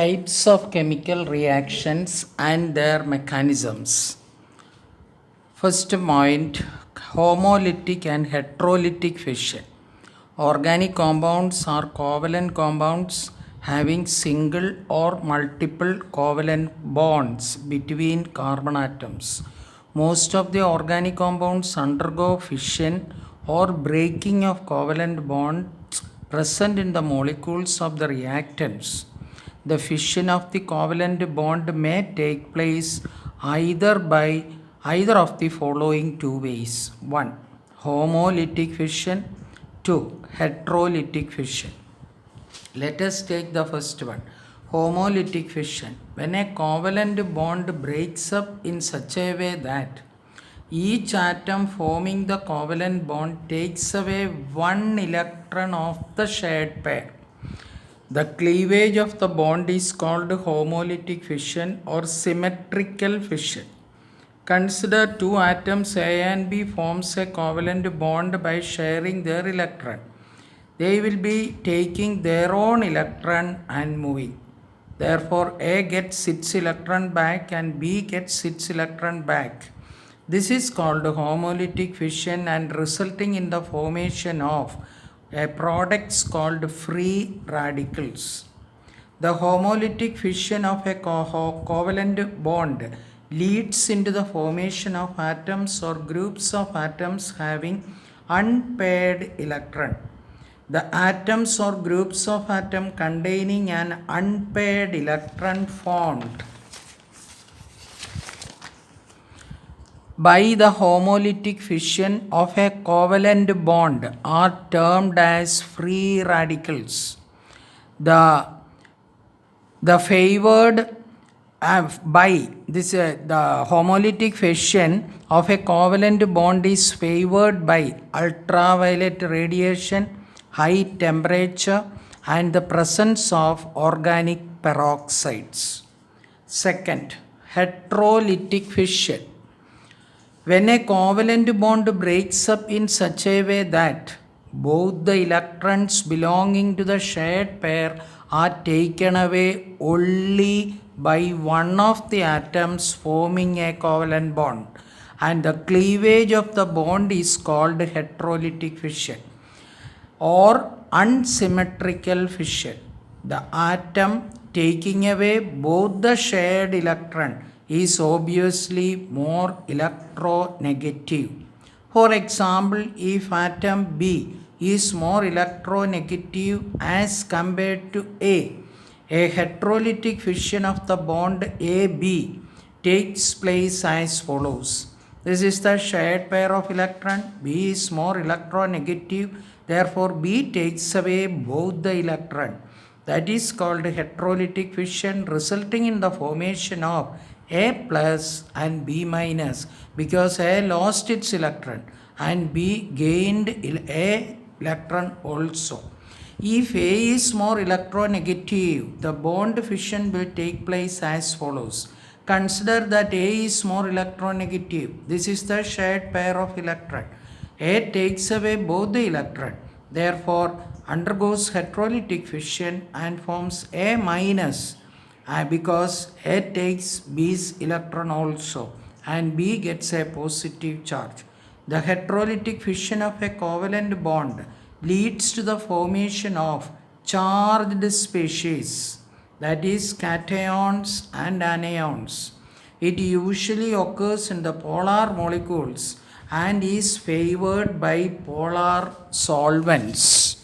Types of chemical reactions and their mechanisms. First point, homolytic and heterolytic fission. Organic compounds are covalent compounds having single or multiple covalent bonds between carbon atoms. Most of the organic compounds undergo fission or breaking of covalent bonds present in the molecules of the reactants. The fission of the covalent bond may take place either of the following two ways. 1. Homolytic fission. 2. Heterolytic fission. Let us take the first one. Homolytic fission. When a covalent bond breaks up in such a way that each atom forming the covalent bond takes away one electron of the shared pair. The cleavage of the bond is called homolytic fission or symmetrical fission. Consider two atoms A and B forms a covalent bond by sharing their electron. They will be taking their own electron and moving. Therefore, A gets its electron back and B gets its electron back. This is called homolytic fission and resulting in the formation of products called free radicals. The homolytic fission of a covalent bond leads into the formation of atoms or groups of atoms having unpaired electron. The atoms or groups of atoms containing an unpaired electron formed by the homolytic fission of a covalent bond are termed as free radicals. The favored by this the homolytic fission of a covalent bond is favored by ultraviolet radiation, high temperature, and the presence of organic peroxides. Second, heterolytic fission. When a covalent bond breaks up in such a way that both the electrons belonging to the shared pair are taken away only by one of the atoms forming a covalent bond, and the cleavage of the bond is called heterolytic fission or unsymmetrical fission. The atom taking away both the shared electron is obviously more electronegative. For example, if atom B is more electronegative as compared to A heterolytic fission of the bond AB takes place as follows. This is the shared pair of electron. B is more electronegative. Therefore, B takes away both the electron. That is called heterolytic fission, resulting in the formation of A plus and B minus, because A lost its electron and B gained A electron also. If A is more electronegative, the bond fission will take place as follows. Consider that A is more electronegative. This is the shared pair of electron. A takes away both the electron. Therefore, undergoes heterolytic fission and forms A minus because A takes B's electron also and B gets a positive charge. The heterolytic fission of a covalent bond leads to the formation of charged species, that is cations and anions. It usually occurs in the polar molecules and is favored by polar solvents.